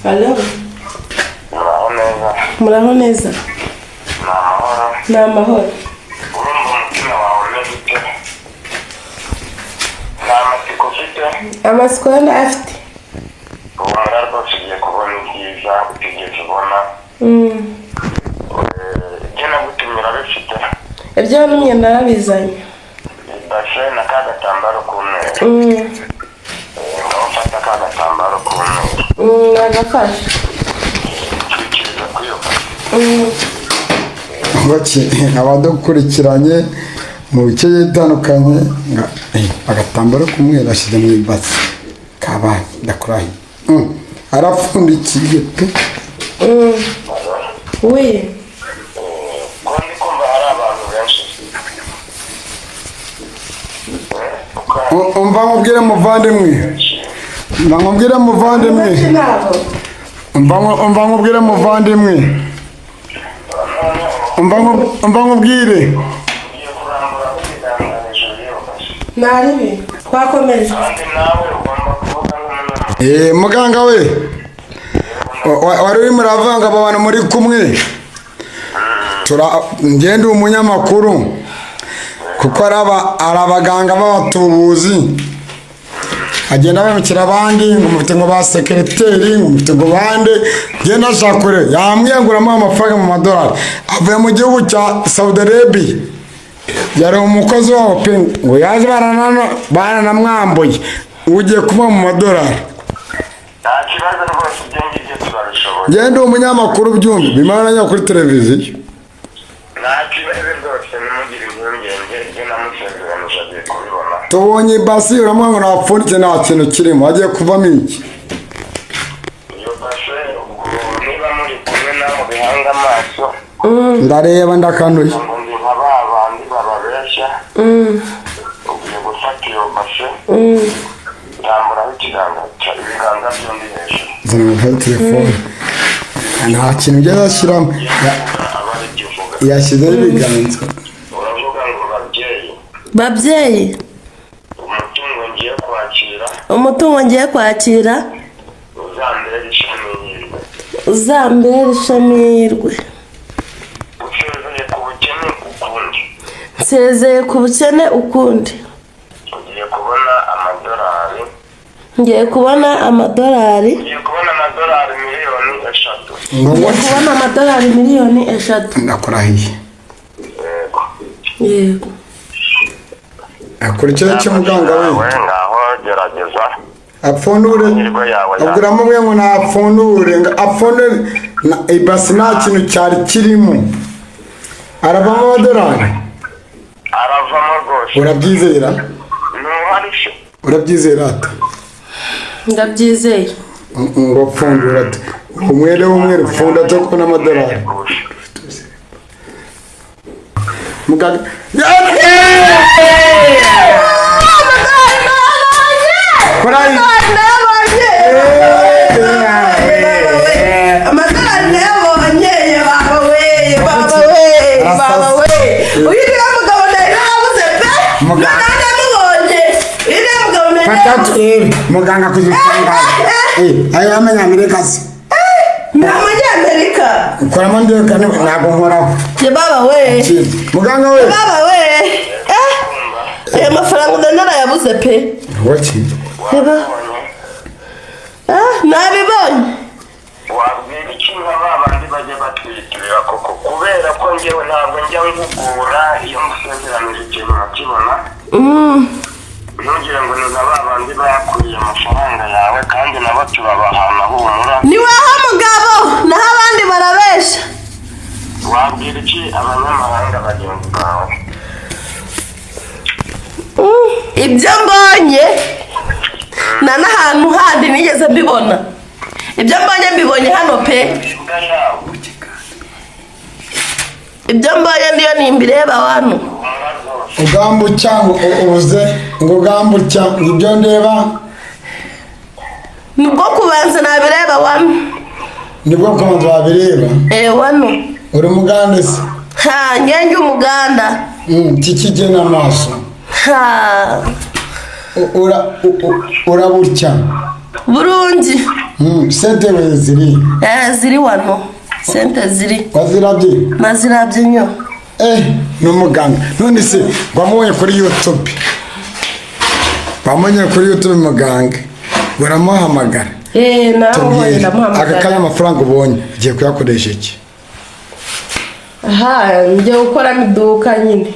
Halo. Muraho neza. Ni amahoro. Amasiko yandi afite. Ubona rwose ugiye kubona ibyiza ugiye kubona. Ibyo nagutumira bifite. Ibyo numye narabizanye. Bashe na ka gatambaro k'umweru. Ufata ka gatambaro k'umweru. Nagafashe. Twikiriza kuyoba. Abadukurikiranye mu bice bitandukanye agatambaro k'umweru ashyize mu ibasi kabaye ndakurahiye arapfundikiye pe Oui. Kundi kumva hari abantu benshi. umva nkubwire muvandimwe umva nkubwire Naribi twakomeje. Muganga we wari uri muravanga abantu muri kumwe ngende umunyamakuru kuko arabaganga b'abatubuzi agenda bamukira abandi ngo mufite ngo ba secretary ngo mufite ngo bande genda shakure yamwiyanguramo amafaranga mu madorari avuye mu gihugu cya Saudi Arabia yari umukozi wabo pe ngo yaje baranamwambuye ugiye kuba mu madorari. Kibazo rwose ibyo turabishoboye. Ngende umunyamakuru byumve bimaranya kuri televiziyo. Kibazo rwose nimugire impungenge ibyo namusezeranije agiye kubibona. Tubonye basi uramwa ngo napfundike nta kintu kirimo agiye kuvamo iki. Iyo bashe niba muri kumwe nawe bihanga amaso. Ndareba ndakanuye. Abandi bababeshya. Ugiye gufata iyo bashe. Yamburaho ikiganza ibiganza byombi hejuru. Zana mu telefone. Nta kintu ujya ashyiramo. Yashyizeho ibiganza. Uravuga ngo babyeyi. Umutungo ngiye kwakira. Uzambere ishamirwe. Nsezeye ku bukene ukundi. Ngiye kubona amadorari. Ngiye kubona amadorari miliyoni 3. Ngiye kubona amadorari miliyoni 3. Ndakurahiye. Yego. Akurikira cyo muganga we. Ngaho gerageza. Apfundure. Aguramo mwe ngo napfundure ngo apfundure ibasi nta kintu cyari kirimo. Aravamo amadorari. Aravamo rwose. Urabyizera? Ntuharishe. Urabyizera ate? Ndabyizeye. Ngo pfundura ate? Umwere pfunda cyo kubona amadorari. Muganga. Korai. Muganga kuzitanga. Ayo Amerika se. Amerika. Ukora ndiyo kandi ntabwo nkoraho. Ye baba we. Muganga we. Baba we. Aya mafaranga narayabuze pe. Waki? Yeba. Nabibonye. Wabwira ikintu abandi baje batwitirira koko kubera ko ngewe ntabwo njya ngugura iyo musezeranije ikintu nakibona. Ntugire ngo ni abandi bayakuriye amafaranga yawe kandi nabo tubabahana humura. Ni waha mugabo naho abandi barabesha. Wabwira iki abanyamahanga bagenzi bawe? Ibyo mbonye na n'ahantu handi nigeze mbibona. Ibyo mbonye hano pe. Ibyo mbonye ndiyo nimbireba abantu. Ugambu cyangwa ubuze ngo ugambu cyangwa ibyo ndeba. Nibwo kubanza nabireba wano. Nibwo kubanza wabireba? Wano. Uri Muganda se? Ngenge Umuganda. Tikigena amaso. Urabucya. burungi sente we ziri ziri wano sente ziri wazirabye nazirabye nyo n'umuganga none se wamubonye kuri YouTube muganga uramuhamagara nawe ndamuhamagara aka kanya amafaranga ubonye ugiye kuyakoresha iki njye gukora iduka nyine